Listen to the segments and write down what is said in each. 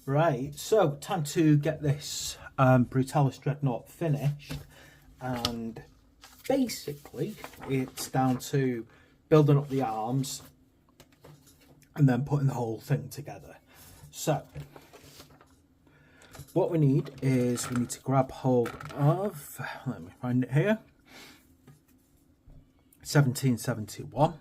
Right, so time to get this Brutalis Dreadnought finished, and basically it's down to building up the arms and then putting the whole thing together. So what we need is we need to grab hold of, let me find it here, 1771.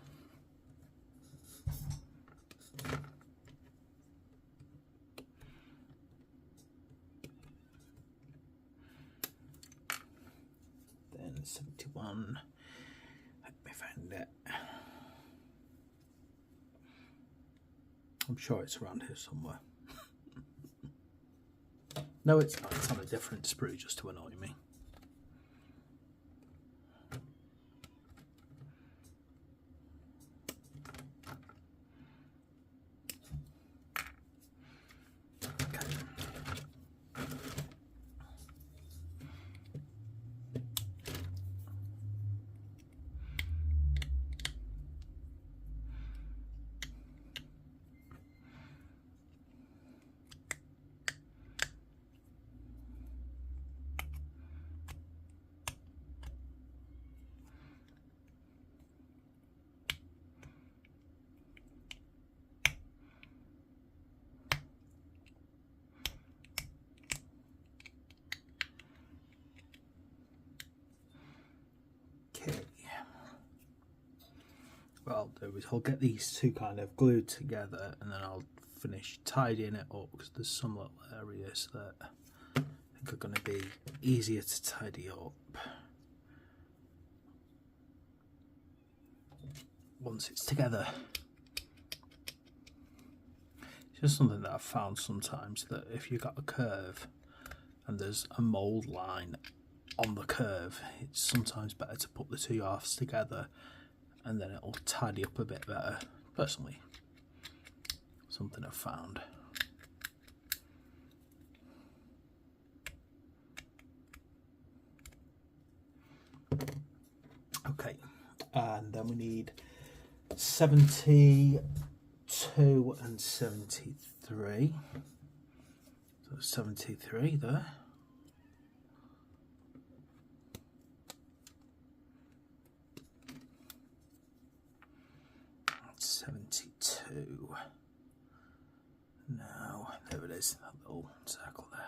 Then 71, let me find it. I'm sure it's around here somewhere. No, it's not. It's on a different sprue just to annoy me. What I'll do is I'll get these two kind of glued together and then I'll finish tidying it up, because there's some little areas that I think are going to be easier to tidy up once it's together. It's just something that I've found sometimes, that if you've got a curve and there's a mould line on the curve, it's sometimes better to put the two halves together and then it'll tidy up a bit better. Personally, something I've found. Okay, and then we need 72 and 73. So 73 there. 72. Now, there it is, that little circle there.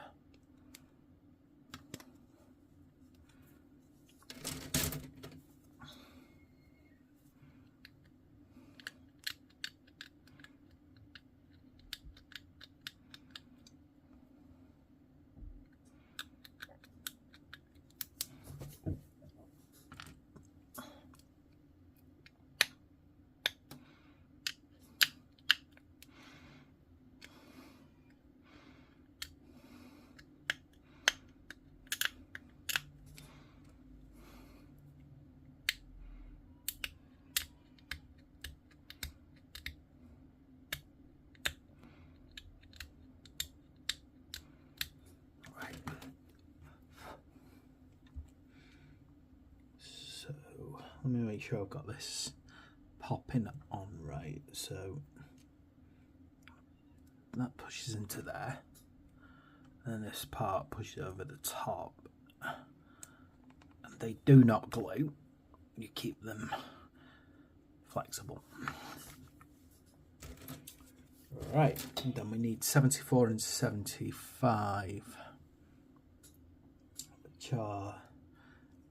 Let me make sure I've got this popping on right. So that pushes into there, and then this part pushes over the top, and they do not glue. You keep them flexible. Right, and then we need 74 and 75, which are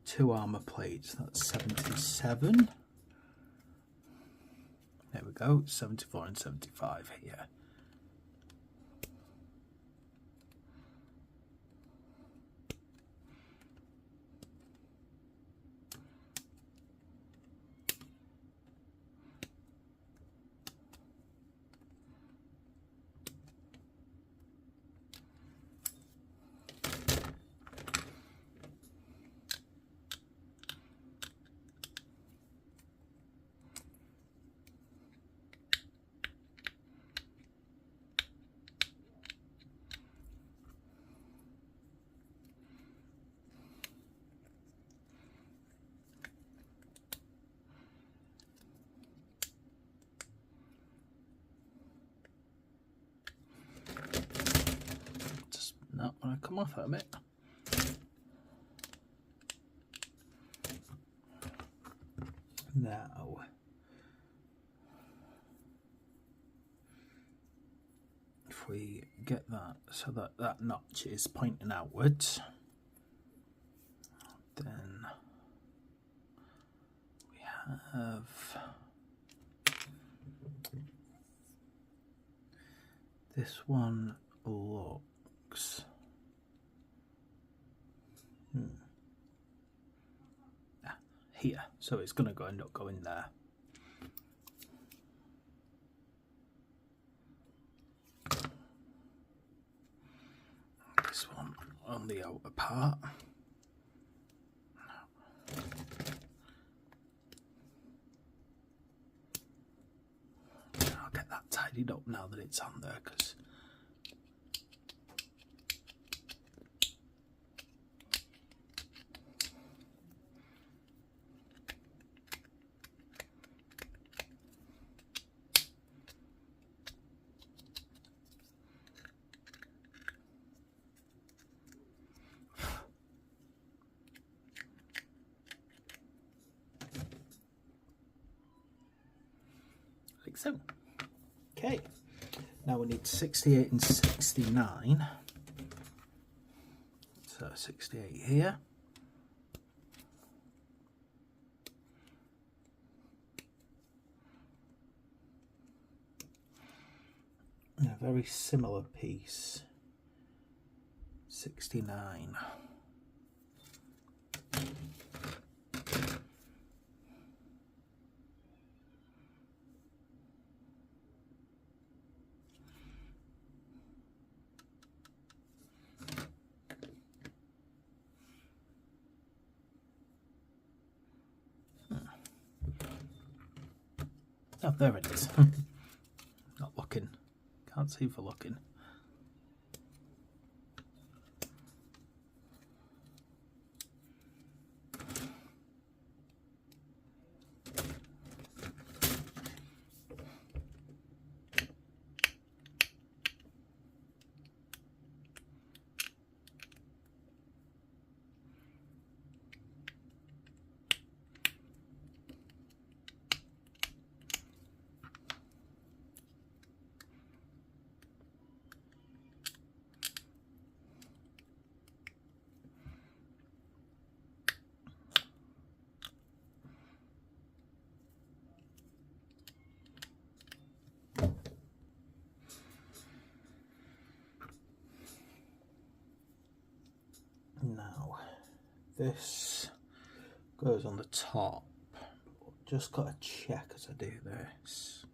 two armour plates. That's 77. There we go, 74 and 75 here. going to come off a bit. Now, if we get that so that that notch is pointing outwards, then we have this one looks here, so it's going to end up going there. This one on the outer part. I'll get that tidied up now that it's on there, because like so. Okay, now we need 68 and 69. So 68 here. And a very similar piece, 69. Oh, there it is. Not looking. Can't see for looking. Now, this goes on the top. Just got to check as I do this.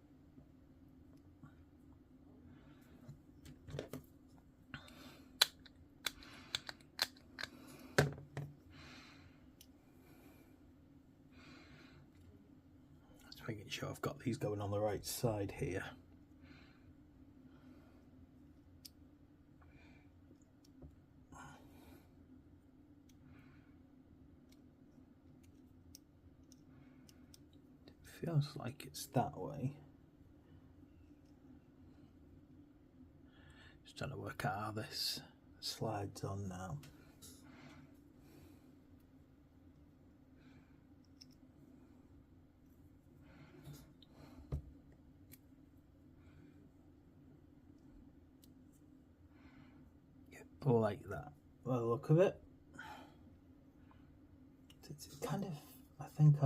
Just making sure I've got these going on the right side here. Feels like it's that way. Just trying to work out how this slides on now. Yep, like that. By the look of it. It's kind of, I think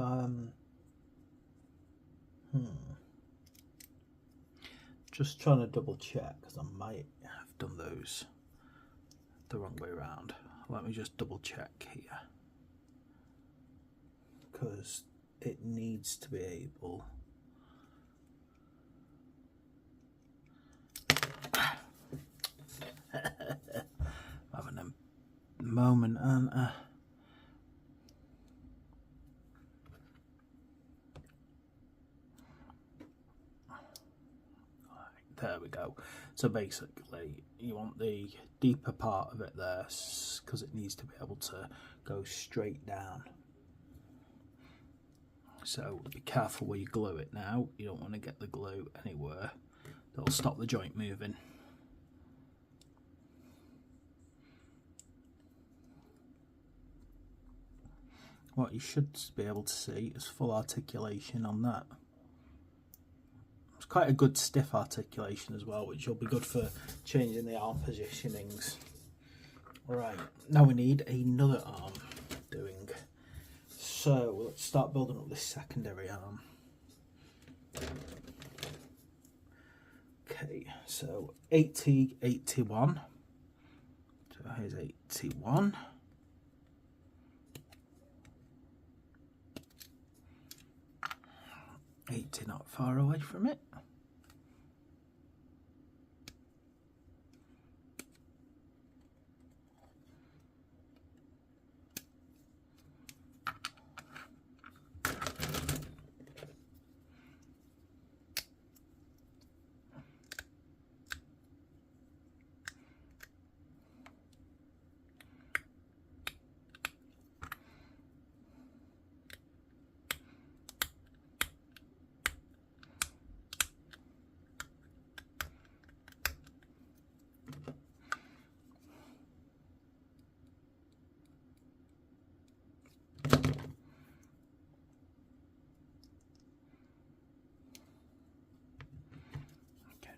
just trying to double check, because I might have done those the wrong way around. Let me just double check here, because it needs to be able having a moment, and there we go. So basically you want the deeper part of it there, because it needs to be able to go straight down. So be careful where you glue it now. You don't want to get the glue anywhere that'll stop the joint moving. what you should be able to see is full articulation on that. It's quite a good stiff articulation as well, which will be good for changing the arm positionings. Right, now we need another arm doing. So let's start building up this secondary arm. Okay, so 80, 81. So here's 81. 80 not far away from it.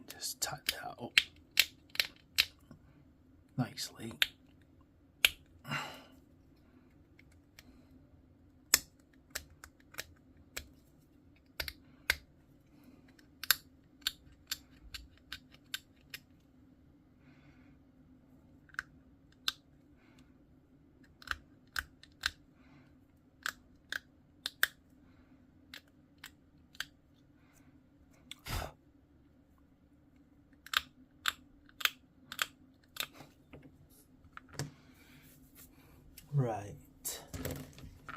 Just tighten that up nicely. Right,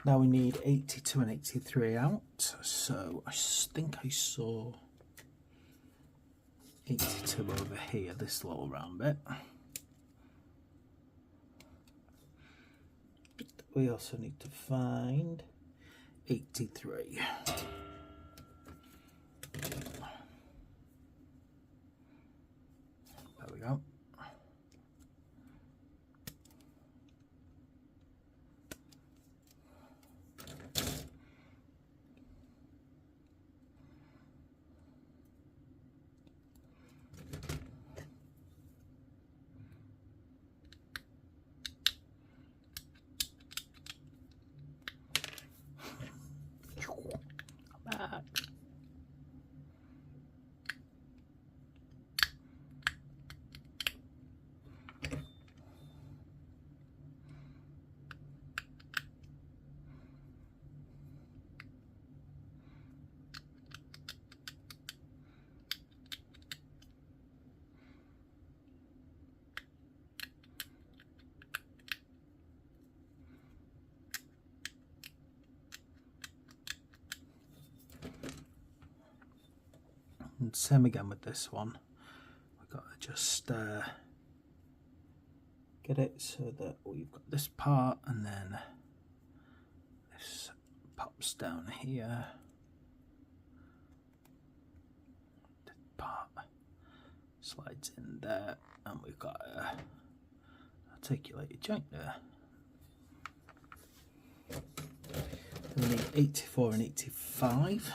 now we need 82 and 83 out, so I think I saw 82 over here, this little round bit. We also need to find 83. There we go. Back. And same again with this one. We've got to just get it so that we've got this part and then this pops down here. This part slides in there and we've got a articulated joint there. And we need 84 and 85.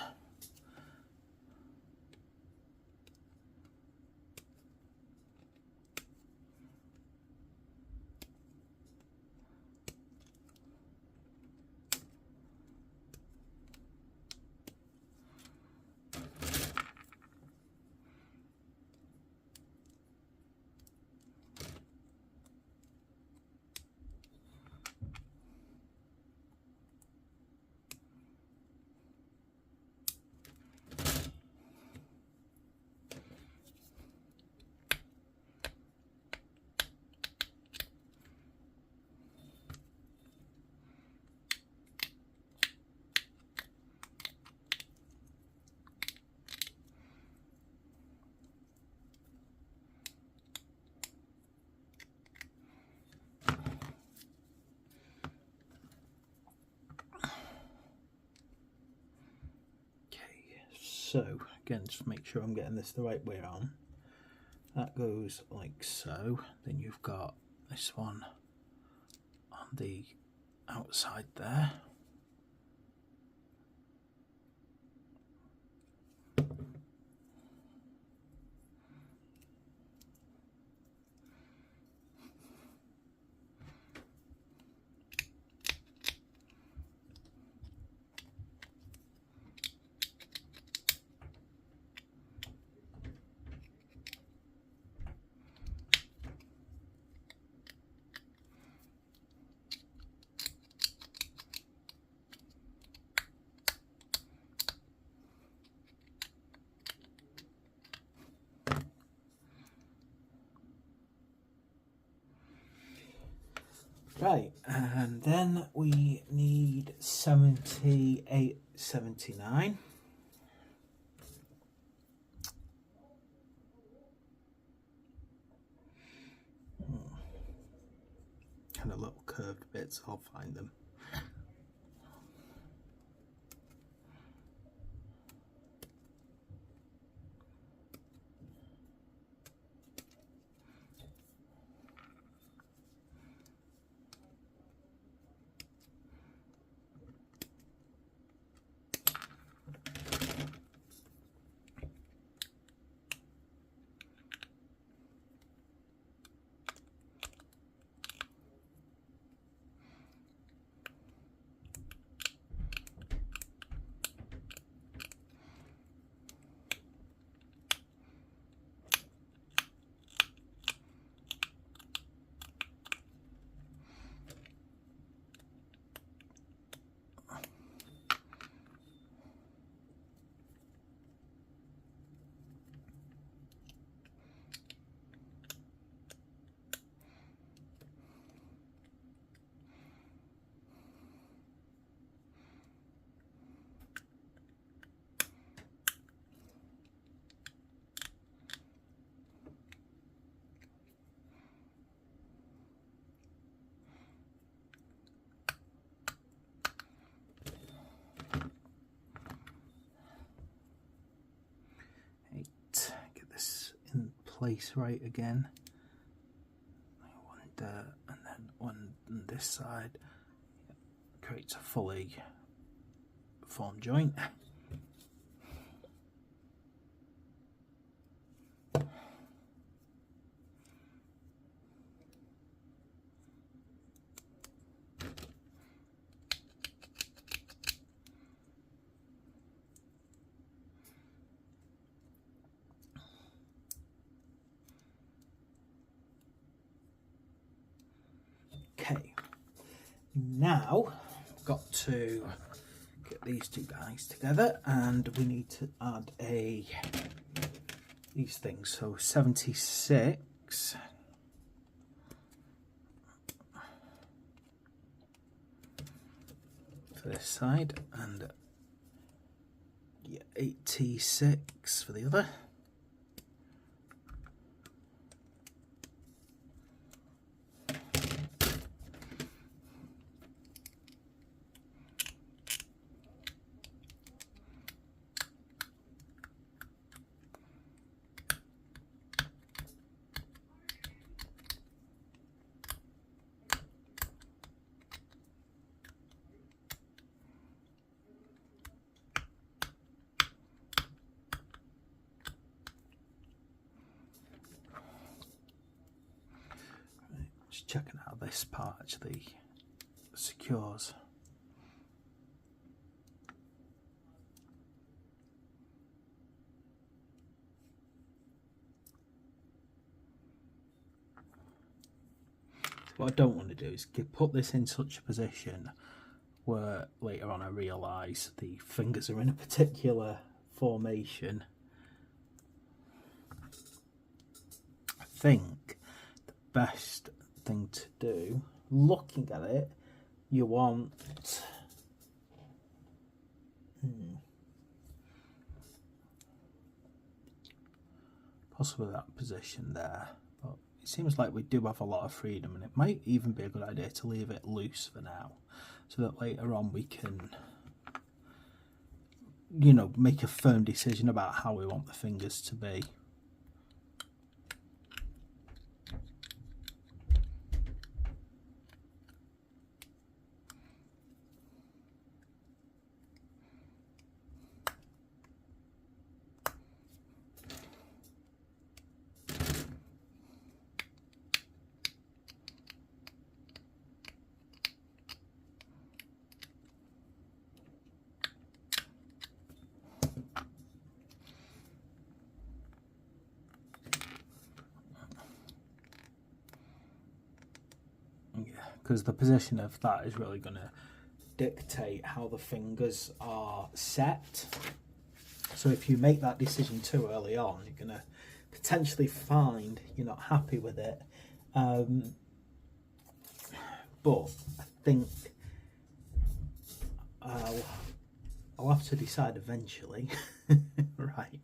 So again, just make sure I'm getting this the right way on. That goes like so. Then you've got this one on the outside there. Right, and then we need 78, 79. Kind of little curved bits, I'll find them. Get this in place right again. One there, and then one on this side. Creates a fully formed joint. Okay, now I've got to get these two guys together, and we need to add these things. So 76 for this side, and 86 for the other. Just checking how this part actually secures. What I don't want to do is put this in such a position where later on I realise the fingers are in a particular formation. I think the best thing to do, looking at it, you want possibly that position there, but it seems like we do have a lot of freedom, and it might even be a good idea to leave it loose for now, so that later on we can, you know, make a firm decision about how we want the fingers to be. because the position of that is really going to dictate how the fingers are set. So if you make that decision too early on, you're going to potentially find you're not happy with it. But I think I'll have to decide eventually. Right.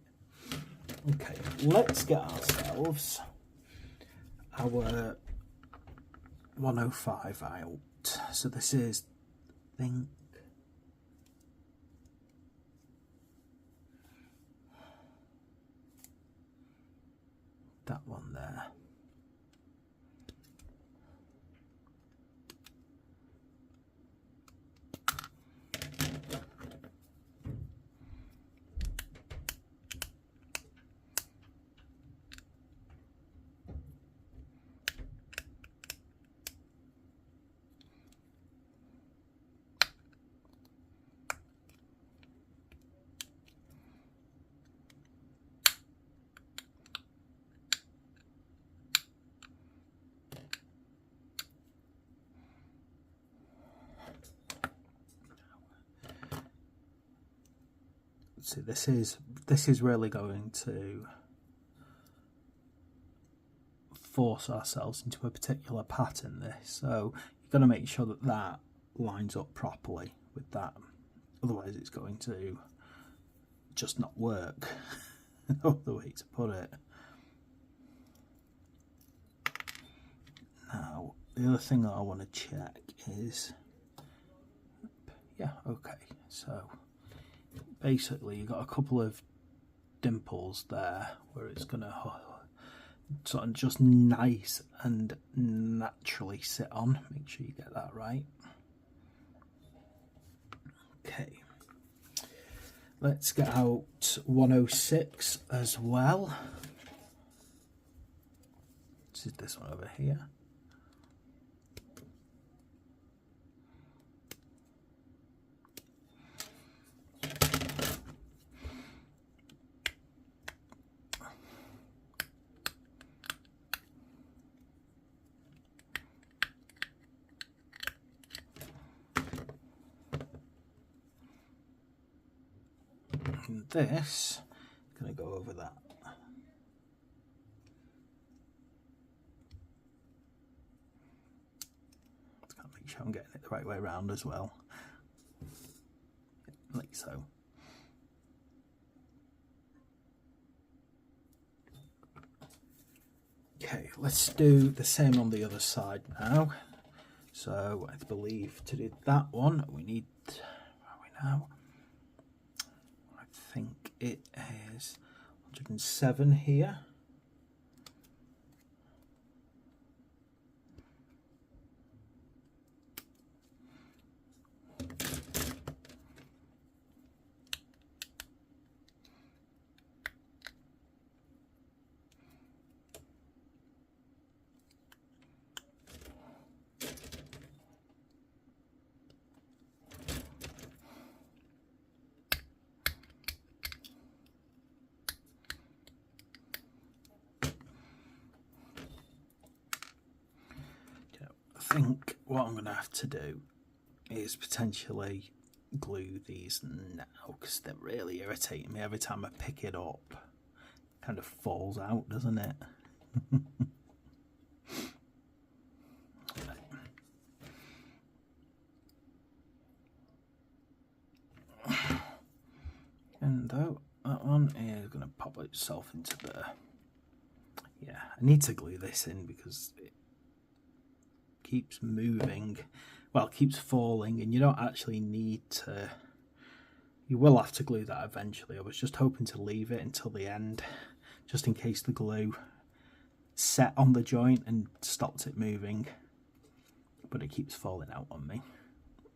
Okay, let's get ourselves our 105 out. So this is, I think, that one there. See, this is really going to force ourselves into a particular pattern. This, so you've got to make sure that that lines up properly with that. Otherwise, it's going to just not work. No other way to put it. Now, the other thing that I want to check is, yeah, okay, so basically you've got a couple of dimples there where it's going to sort of just nice and naturally sit on. Make sure you get that right. Okay, let's get out 106 as well. This is this one over here. And this, I'm going to go over that. Just got to make sure I'm getting it the right way around as well. Like so. Okay, let's do the same on the other side now. So I believe to do that one, we need, where are we now? I think it is 107 here. I think what I'm going to have to do is potentially glue these now, because they're really irritating me. Every time I pick it up, it kind of falls out, doesn't it? And though that one is going to pop itself into the... Yeah, I need to glue this in because it keeps moving, well, keeps falling, and you don't actually need to, you will have to glue that eventually. I was just hoping to leave it until the end, just in case the glue set on the joint and stopped it moving, but it keeps falling out on me.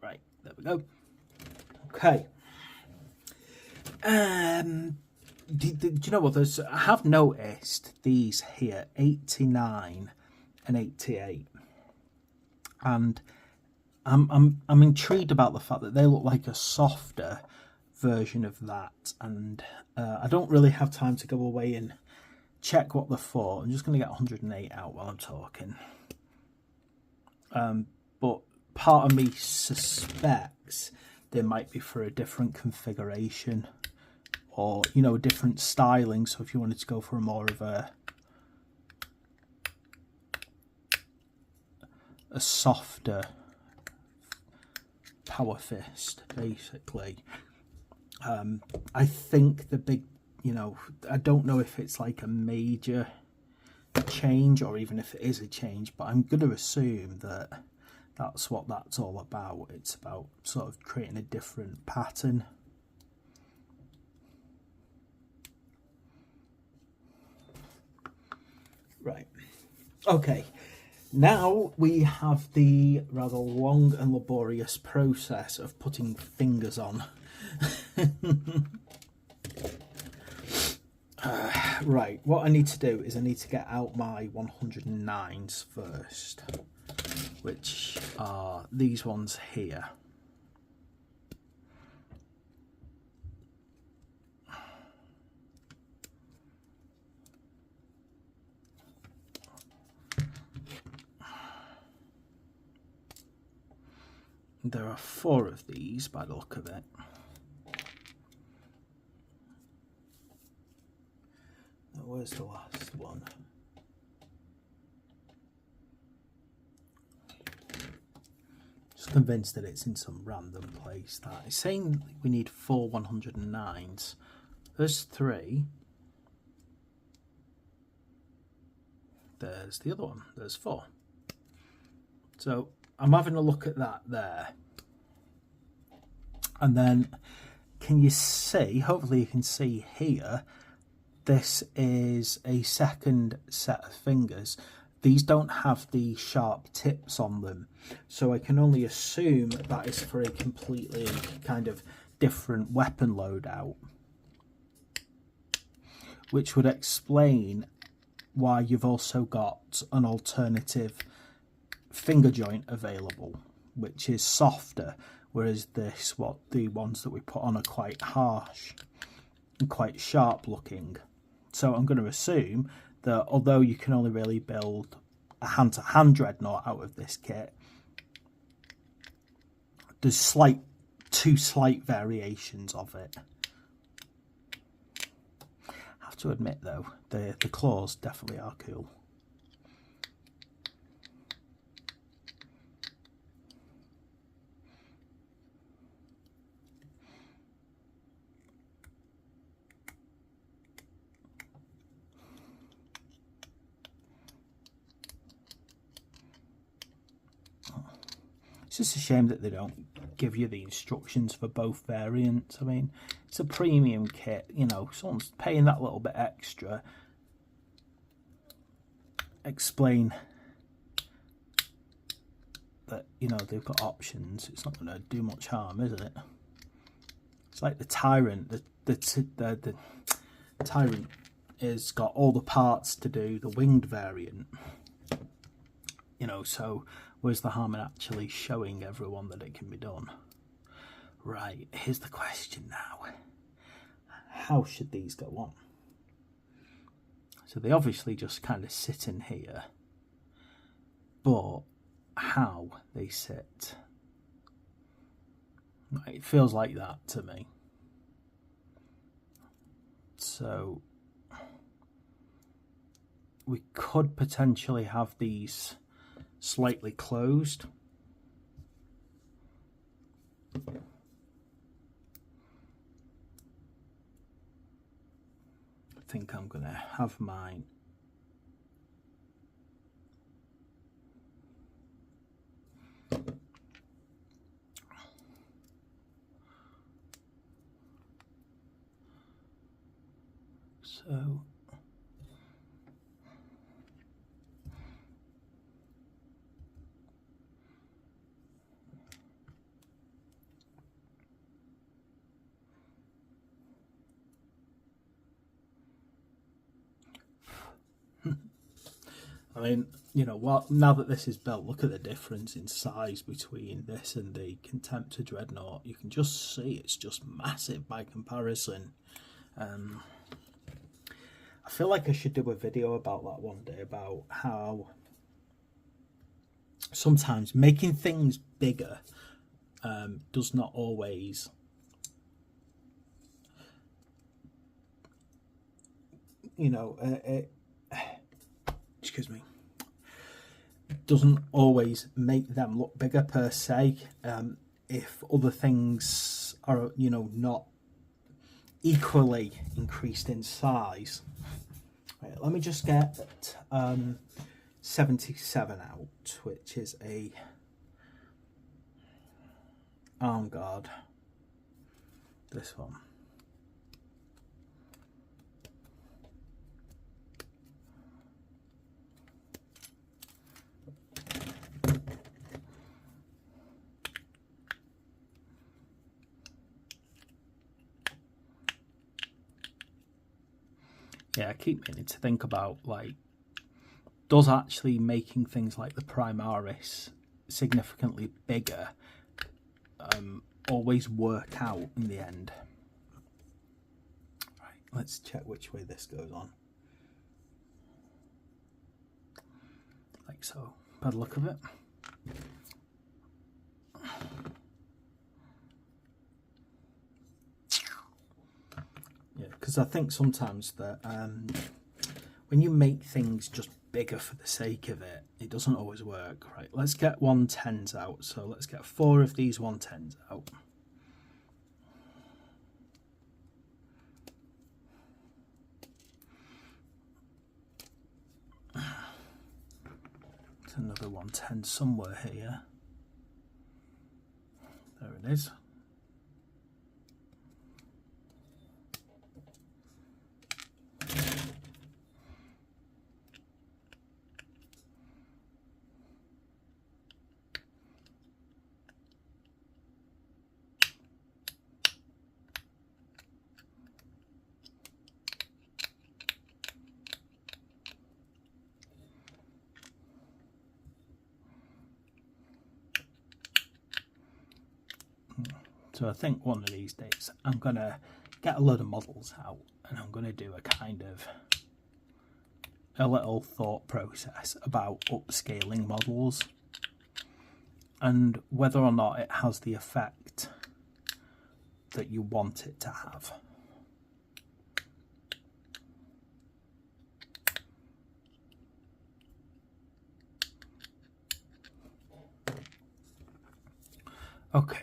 Right, there we go. Okay. Do you know what, I have noticed these here, 89 and 88. And I'm intrigued about the fact that they look like a softer version of that, and I don't really have time to go away and check what they're for. I'm just going to get 108 out while I'm talking. but part of me suspects they might be for a different configuration, or, you know, a different styling. So if you wanted to go for a more of a softer power fist, basically. I think the big, you know, I don't know if it's like a major change or even if it is a change, but I'm going to assume that that's what that's all about. It's about sort of creating a different pattern. Right. Okay. Now we have the rather long and laborious process of putting fingers on. Right, what I need to do is I need to get out my 109s first, which are these ones here. There are 4 of these by the look of it. Now, where's the last one? Just convinced that it's in some random place. That it's saying we need 4 109s. There's 3. There's the other one. There's 4. So I'm having a look at that there. And then, can you see, hopefully you can see here, this is a second set of fingers. These don't have the sharp tips on them. So I can only assume that is for a completely kind of different weapon loadout. Which would explain why you've also got an alternative finger joint available, which is softer, whereas the ones that we put on are quite harsh and quite sharp looking. So I'm going to assume that although you can only really build a hand-to-hand dreadnought out of this kit, there's two slight variations of it. I have to admit though, the claws definitely are cool. It's just a shame that they don't give you the instructions for both variants. I mean, it's a premium kit, you know, someone's paying that little bit extra. Explain that, you know, they've got options. It's not going to do much harm, is it? It's like the Tyrant. The Tyrant has got all the parts to do the winged variant. You know, so where's the harm in actually showing everyone that it can be done? Right, here's the question now. How should these go on? So they obviously just kind of sit in here. But how they sit? Right, it feels like that to me. So we could potentially have these slightly closed. I think I'm going to have mine so I mean, you know what, now that this is built, look at the difference in size between this and the Contemptor Dreadnought. You can just see it's just massive by comparison. I feel like I should do a video about that one day, about how sometimes making things bigger does not always excuse me, doesn't always make them look bigger per se, if other things are not equally increased in size. Right, let me just get 77 out, which is a arm guard. This one. Yeah, I keep meaning to think about, like, does actually making things like the Primaris significantly bigger always work out in the end? Right, let's check which way this goes on. Like so, by the look of it. Yeah, because I think sometimes that when you make things just bigger for the sake of it, it doesn't always work. Right, let's get 110s out. So let's get 4 of these 110s out. There's another 110 somewhere here. There it is. So I think one of these days I'm going to get a load of models out and I'm going to do a little thought process about upscaling models and whether or not it has the effect that you want it to have. Okay.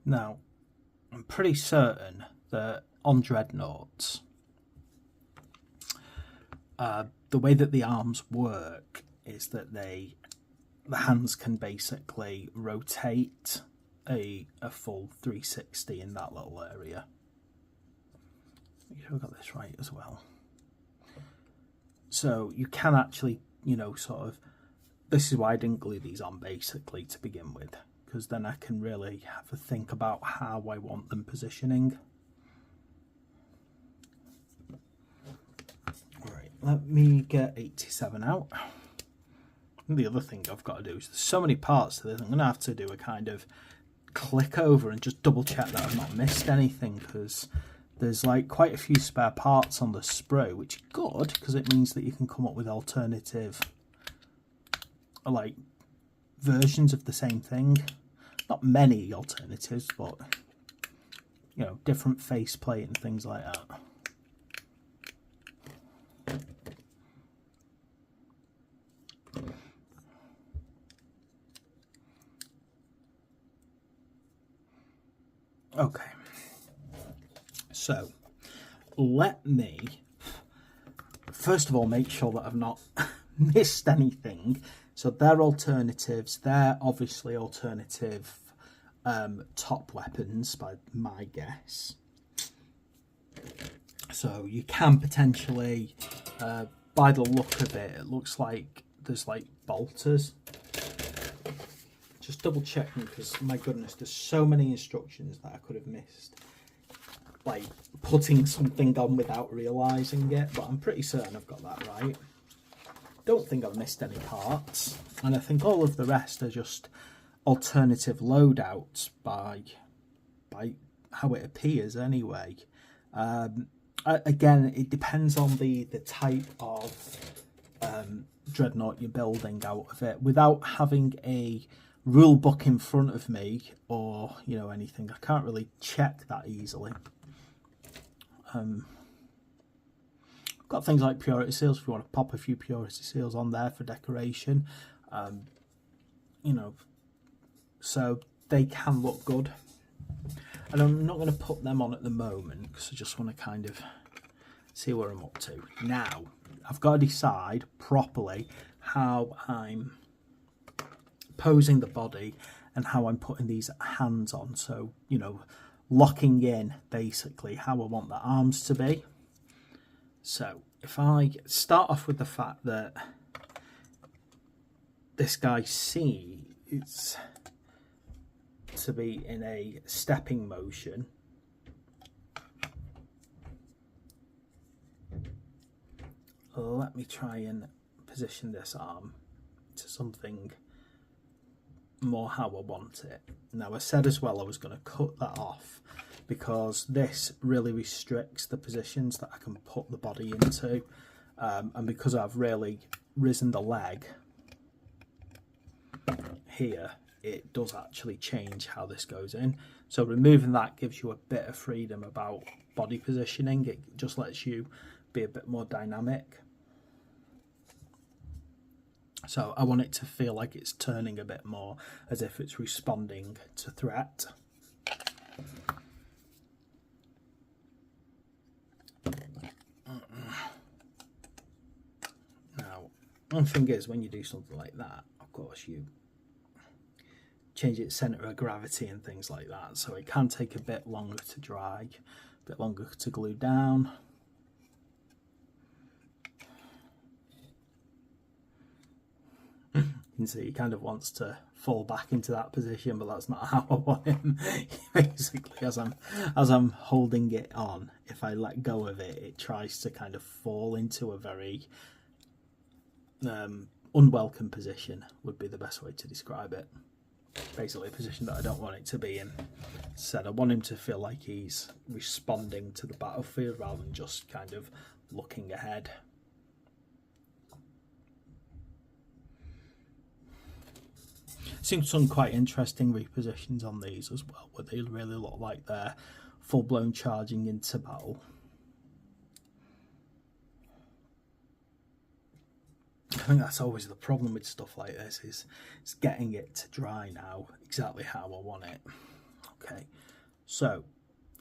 Now, I'm pretty certain that on Dreadnoughts, the way that the arms work is that the hands can basically rotate a full 360 in that little area. Make sure I got this right as well. So you can actually, sort of, this is why I didn't glue these on basically to begin with, because then I can really have a think about how I want them positioning. Right, let me get 87 out. And the other thing I've got to do is there's so many parts to this, I'm going to have to do a kind of click over and just double check that I've not missed anything, because there's like quite a few spare parts on the sprue, which is good because it means that you can come up with alternative like versions of the same thing. Not many alternatives, but different faceplate and things like that. Okay, so let me first of all make sure that I've not missed anything. So they're alternatives, they're obviously alternative top weapons by my guess. So you can potentially, by the look of it, it looks like there's like bolters. Just double checking, because my goodness, there's so many instructions that I could have missed, like putting something on without realising it, but I'm pretty certain I've got that right. Don't think I've missed any parts, and I think all of the rest are just alternative loadouts by how it appears anyway. Again, it depends on the type of dreadnought you're building out of it. Without having a rule book in front of me, or anything, I can't really check that easily. Got things like purity seals if you want to pop a few purity seals on there for decoration. So they can look good, and I'm not going to put them on at the moment because I just want to kind of see where I'm up to. Now I've got to decide properly how I'm posing the body and how I'm putting these hands on, so locking in basically how I want the arms to be. So if I start off with the fact that this guy C is to be in a stepping motion, let me try and position this arm to something more how I want it. Now, I said as well I was going to cut that off because this really restricts the positions that I can put the body into, and because I've really risen the leg here, it does actually change how this goes in. So removing that gives you a bit of freedom about body positioning. It just lets you be a bit more dynamic. So I want it to feel like it's turning a bit more, as if it's responding to threat. Now, one thing is, when you do something like that, of course, you change its centre of gravity and things like that, so it can take a bit longer to dry, a bit longer to glue down. You can see he kind of wants to fall back into that position, but that's not how I want him. Basically, as I'm holding it on, if I let go of it, it tries to kind of fall into a very unwelcome position, would be the best way to describe it. Basically a position that I don't want it to be in. Said I want him to feel like he's responding to the battlefield rather than just kind of looking ahead. Seen some quite interesting repositions on these as well, where they really look like they're full-blown charging into battle. I think that's always the problem with stuff like this, is it's getting it to dry now exactly how I want it. Okay, so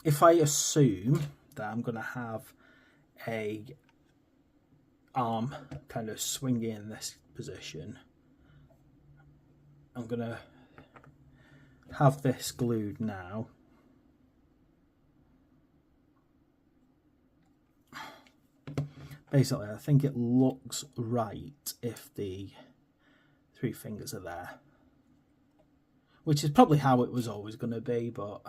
if I assume that I'm going to have a arm kind of swinging in this position, I'm going to have this glued now. Basically, I think it looks right if the 3 fingers are there, which is probably how it was always going to be, but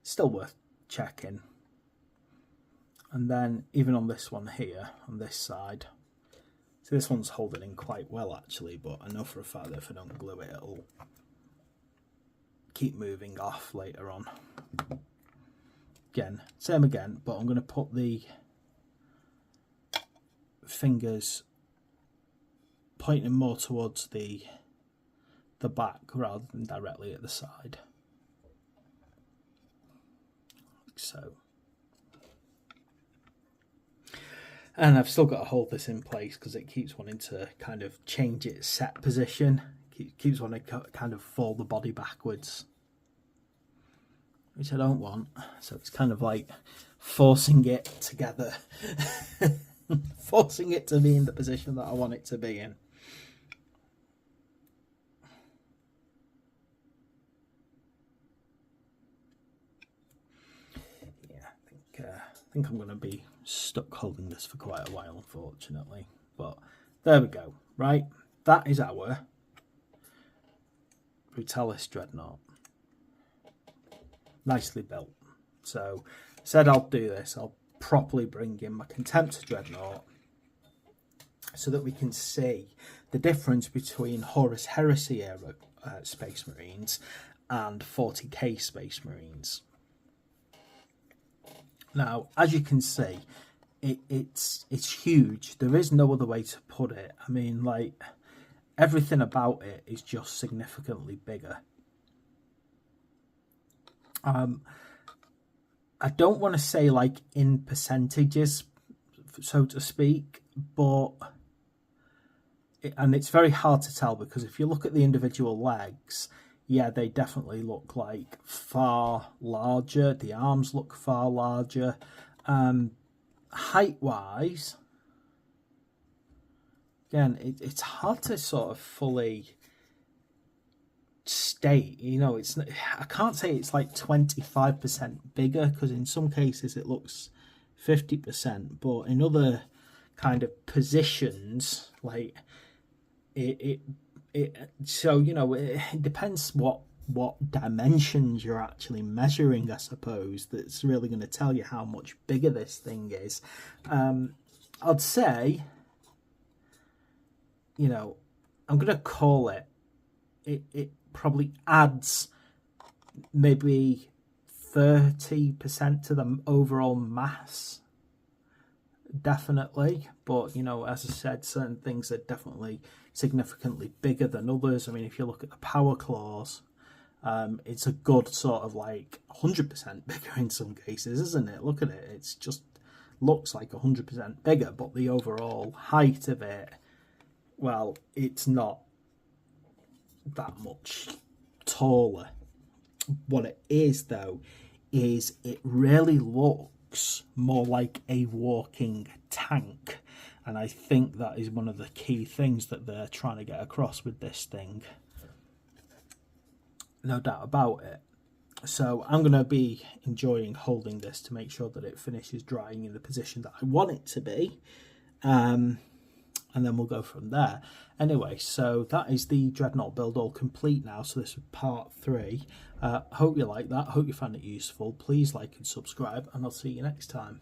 still worth checking. And then even on this one here, on this side, so this one's holding in quite well actually, but I know for a fact that if I don't glue it, it'll keep moving off later on. Again, same again, but I'm going to put the fingers pointing more towards the back rather than directly at the side. Like so. And I've still got to hold this in place because it keeps wanting to kind of change its set position. It keeps wanting to kind of fall the body backwards, which I don't want. So it's kind of like forcing it together. Forcing it to be in the position that I want it to be in. Yeah, I think I'm going to be stuck holding this for quite a while, unfortunately. But there we go. Right, that is our Brutalis Dreadnought. Nicely built. So I said I'll do this. I'll properly bring in my Contempt Dreadnought so that we can see the difference between Horus Heresy era Space Marines and 40k Space Marines. Now, as you can see, it's huge. There is no other way to put it. I mean, like, everything about it is just significantly bigger. I don't want to say like in percentages, so to speak, but and it's very hard to tell, because if you look at the individual legs, yeah, they definitely look like far larger. The arms look far larger. Height wise, again, it's hard to sort of fully state, you know. It's, I can't say it's like 25% bigger, because in some cases it looks 50%, but in other kind of positions, like it so, you know, it depends what dimensions you're actually measuring, I suppose, that's really going to tell you how much bigger this thing is. I'd say, you know, I'm going to call it probably adds maybe 30% to the overall mass, definitely. But, you know, as I said, certain things are definitely significantly bigger than others. I mean, if you look at the power claws, it's a good sort of like 100% bigger in some cases, isn't it? Look at it, it's just looks like 100% bigger, but the overall height of it, well, it's not that much taller. What it is, though, is it really looks more like a walking tank, and I think that is one of the key things that they're trying to get across with this thing, no doubt about it. So I'm going to be enjoying holding this to make sure that it finishes drying in the position that I want it to be, and then we'll go from there. Anyway, so that is the Dreadnought build all complete now. So this is part 3. Hope you like that. Hope you found it useful. Please like and subscribe, and I'll see you next time.